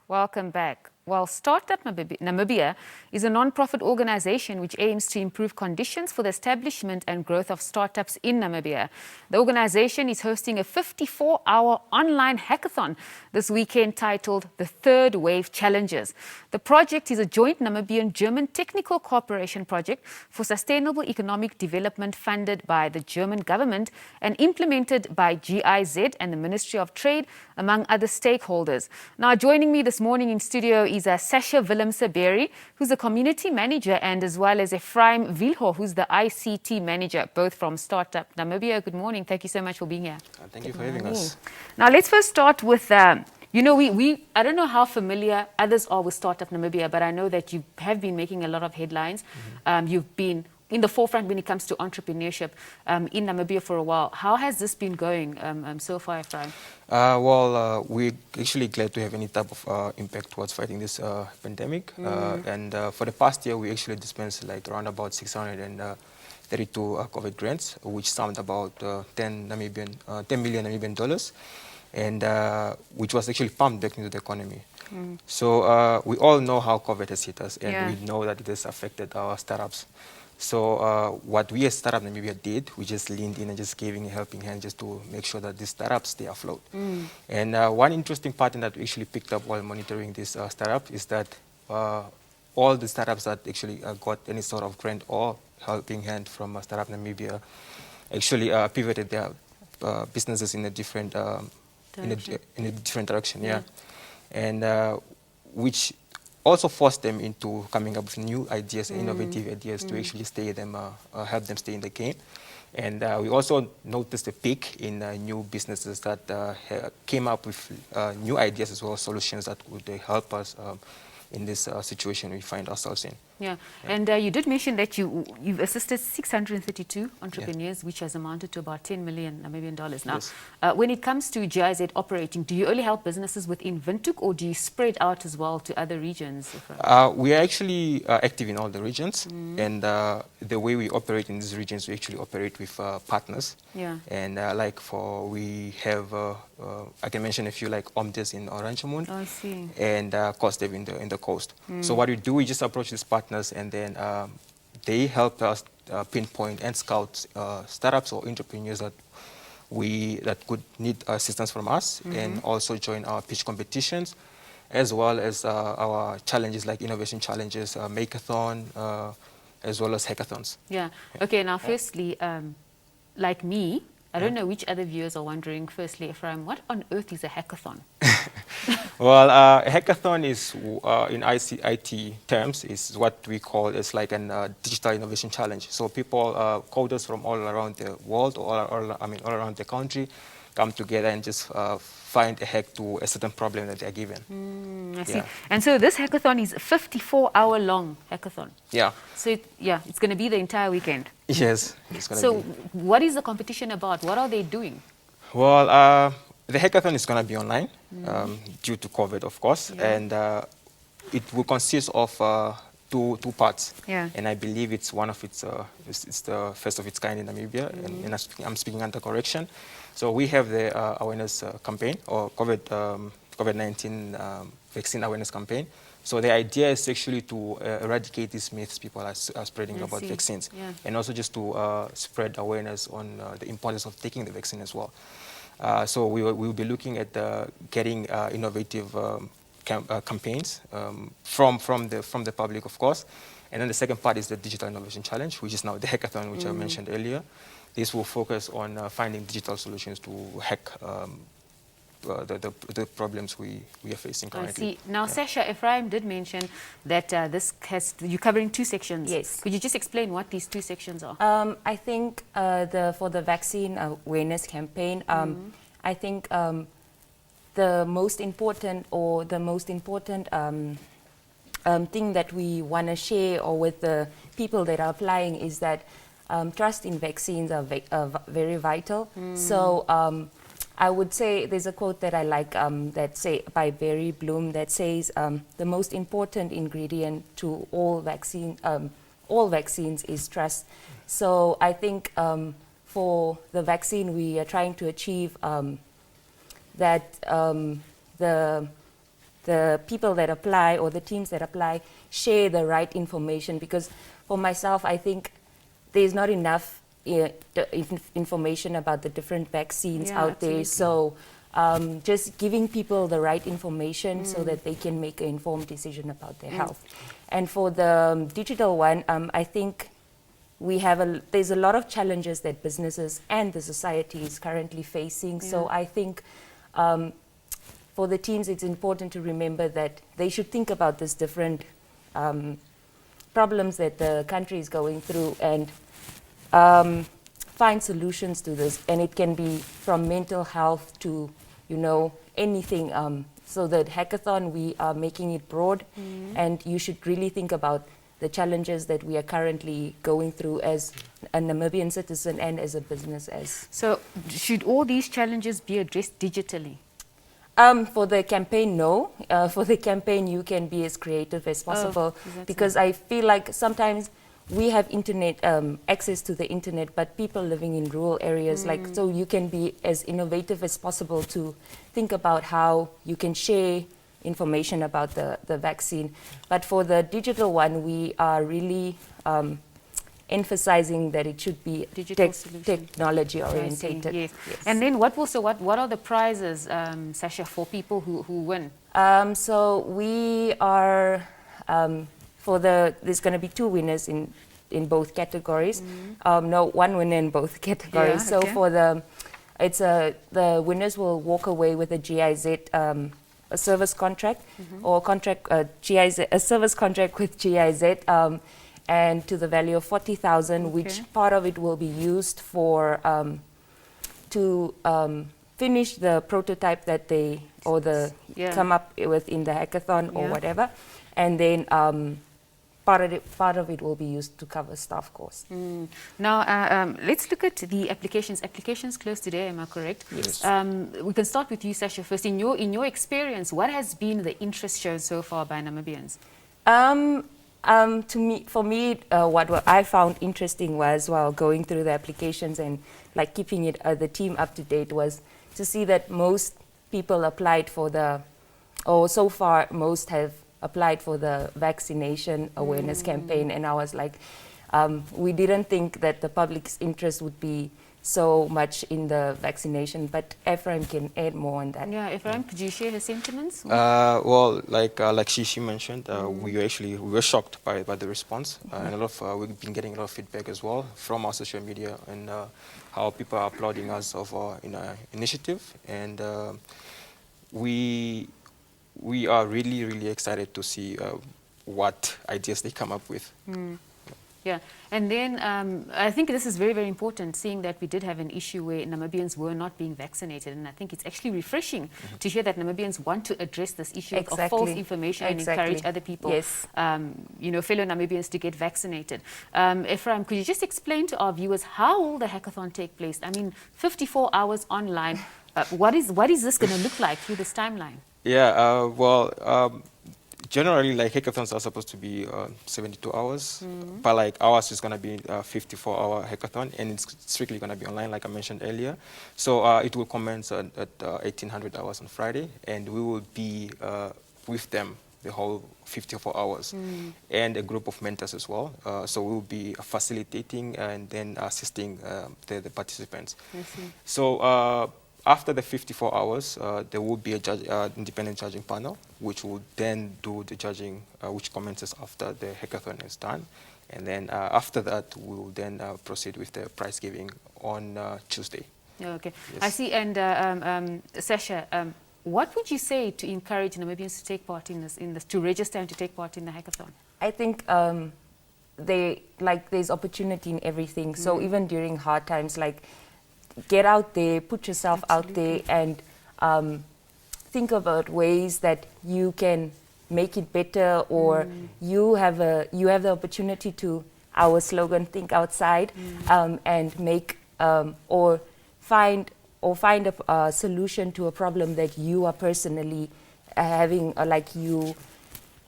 Welcome back. Well, StartUp Namibia is a non-profit organization which aims to improve conditions for the establishment and growth of startups in Namibia. The organization is hosting a 54-hour online hackathon this weekend titled The Third Wave Challenges. The project is a joint Namibian-German technical cooperation project for sustainable economic development funded by the German government and implemented by GIZ and the Ministry of Trade, among other stakeholders. Now, joining me this morning in studio is Sasha Willemse-Berry, who's a community manager, and as well as Ephraim Vilho, who's the ICT manager, both from StartUp Namibia. Good morning. Thank you so much for being here. Thank you for having us. Now, let's first start with, I don't know how familiar others are with StartUp Namibia, but I know that you have been making a lot of headlines. You've been in the forefront when it comes to entrepreneurship in Namibia for a while. How has this been going so far, Ephraim? We're actually glad to have any type of impact towards fighting this pandemic. And for the past year, we actually dispensed like around about 632 COVID grants, which summed about 10 million Namibian dollars, and which was actually pumped back into the economy. So we all know how COVID has hit us, and we know that it has affected our startups. So what we as StartUp Namibia did, we just leaned in and just giving a helping hand just to make sure that these startups stay afloat. And one interesting pattern that we actually picked up while monitoring this startup is that all the startups that actually got any sort of grant or helping hand from StartUp Namibia actually pivoted their businesses in a different direction. And which also forced them into coming up with new ideas, innovative ideas to actually help them stay in the game. And we also noticed a peak in new businesses that came up with new ideas as well as solutions that would help us in this situation we find ourselves in. And you did mention that you've assisted 632 entrepreneurs, which has amounted to about 10 million Namibian dollars. Now, when it comes to Giz Operating, do you only help businesses within Windhoek, or do you spread out as well to other regions? We are actually active in all the regions, and the way we operate in these regions, we actually operate with partners. And we have, I can mention a few like Omdes in Oranjemund, and Kostev in the coast. So what we do, we just approach these partners, and then they help us pinpoint and scout startups or entrepreneurs that could need assistance from us, and also join our pitch competitions, as well as our challenges like innovation challenges, Makeathon, as well as hackathons. Okay, now firstly, like me, I don't know which other viewers are wondering, firstly, Ephraim, what on earth is a hackathon? Well, a hackathon is, in IT terms, is what we call as like a digital innovation challenge. So people, coders from all around the world, or all around the country, come together and just find a hack to a certain problem that they're given. I see. And so this hackathon is a 54-hour long hackathon. So it's going to be the entire weekend. Yes. So what is the competition about? What are they doing? Well, the hackathon is going to be online due to COVID, of course, and it will consist of two parts. And I believe it's it's the first of its kind in Namibia, and I'm speaking under correction. So we have the awareness campaign, or COVID-19 vaccine awareness campaign. So the idea is actually to eradicate these myths people are spreading about vaccines, and also just to spread awareness on the importance of taking the vaccine as well. So we will be looking at getting innovative campaigns from the public, of course. And then the second part is the Digital Innovation Challenge, which is now the hackathon, which I mentioned earlier. This will focus on finding digital solutions to hack the problems we are facing currently. I see. Now, Sasha, Ephraim did mention that you're covering two sections. Yes. Could you just explain what these two sections are? I think for the vaccine awareness campaign, I think the most important thing that we want to share or with the people that are applying is that trust in vaccines are very vital. So I would say there's a quote that I like by Barry Bloom that says the most important ingredient to all vaccines is trust. So I think for the vaccine we are trying to achieve that the the people that apply or the teams that apply share the right information, because for myself, I think there's not enough information about the different vaccines out there. So just giving people the right information so that they can make an informed decision about their health. And for the digital one, I think there's a lot of challenges that businesses and the society is currently facing. So I think for the teams, it's important to remember that they should think about these different problems that the country is going through and find solutions to this. And it can be from mental health to, anything. So the hackathon, we are making it broad, and you should really think about the challenges that we are currently going through as a Namibian citizen and as a business. So should all these challenges be addressed digitally? For the campaign, no. For the campaign, you can be as creative as possible, because I feel like sometimes we have internet access to the internet, but people living in rural areas, so you can be as innovative as possible to think about how you can share information about the vaccine. But for the digital one, we are really emphasizing that it should be technology orientated. Yes. And then what are the prizes, Sasha, for people who win? So we are there's going to be 2 winners in both categories. No, 1 winner in both categories. So for the winners will walk away with a GIZ a service contract or a service contract with GIZ, and to the value of 40,000, which part of it will be used for to finish the prototype that they come up with in the hackathon or whatever, and then part of it will be used to cover staff costs. Now, let's look at the applications. Applications closed today, am I correct? Yes. We can start with you, Sasha, first. In your experience, what has been the interest shown so far by Namibians? For me, what I found interesting was, while going through the applications and keeping the team up to date, was to see that most people applied so far most have applied for the vaccination awareness campaign, and I was like, we didn't think that the public's interest would be so much in the vaccination, but Ephraim can add more on that. Yeah, Ephraim, could you share his sentiments? Well, like she mentioned, we were shocked by the response, and we've been getting a lot of feedback as well from our social media, and how people are applauding us of our initiative, and we are really, really excited to see what ideas they come up with. Yeah, and then I think this is very, very important, seeing that we did have an issue where Namibians were not being vaccinated, and I think it's actually refreshing to hear that Namibians want to address this issue of false information and encourage other people, fellow Namibians, to get vaccinated. Ephraim, could you just explain to our viewers how will the hackathon take place? I mean, 54 hours online. What is this going to look like through this timeline? Yeah, generally, hackathons are supposed to be 72 hours, but ours is going to be a 54-hour hackathon, and it's strictly going to be online, like I mentioned earlier. So it will commence at 1800 hours on Friday, and we will be with them the whole 54 hours, and a group of mentors as well. So we will be facilitating and then assisting the participants. So after the 54 hours, there will be a independent judging panel, which will then do the judging, which commences after the hackathon is done. And then after that, we will then proceed with the prize giving on Tuesday. Okay, yes. I see. And Sasha, what would you say to encourage Namibians to take part in this, to register and to take part in the hackathon? I think there's opportunity in everything. So even during hard times, get out there, put yourself out there, and think about ways that you can make it better, or you have the opportunity to, our slogan, think outside, and make or find a solution to a problem that you are personally having,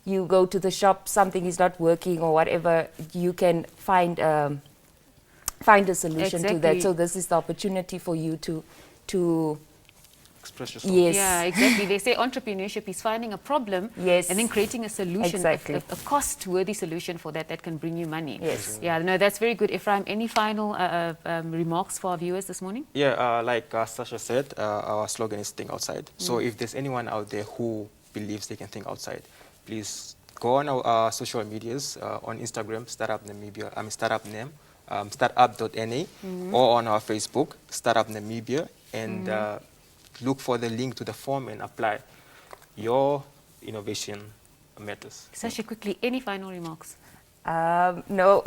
you go to the shop, something is not working or whatever, you can find a solution to that. So this is the opportunity for you to express yourself. Yes. Yeah, exactly. They say entrepreneurship is finding a problem Yes. and then creating a solution, Exactly. a cost-worthy solution for that can bring you money. Yes. Yeah, no, that's very good. Ephraim, any final remarks for our viewers this morning? Yeah, like Sasha said, our slogan is think outside. So if there's anyone out there who believes they can think outside, please go on our social medias, on Instagram, Startup Namibia, Startup name, startup.na, or on our Facebook, Startup Namibia, and look for the link to the form and apply. Your innovation matters. Sasha, quickly, any final remarks? No,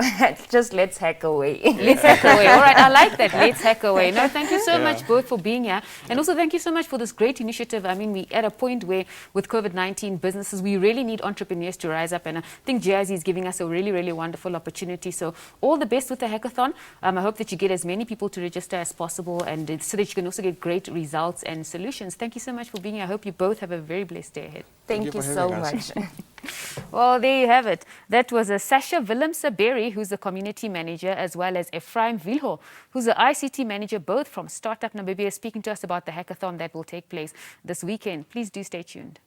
just let's hack away. Let's hack away. All right, I like that. Let's hack away. No, thank you so much both for being here. And also thank you so much for this great initiative. I mean, we're at a point where with COVID-19 businesses, we really need entrepreneurs to rise up. And I think GIZ is giving us a really, really wonderful opportunity. So all the best with the hackathon. I hope that you get as many people to register as possible and so that you can also get great results and solutions. Thank you so much for being here. I hope you both have a very blessed day ahead. Thank you you for so having us. much. Well, there you have it. That was Sasha Willem-Saberi, who's the community manager, as well as Ephraim Vilho, who's the ICT manager, both from StartUp Namibia, speaking to us about the hackathon that will take place this weekend. Please do stay tuned.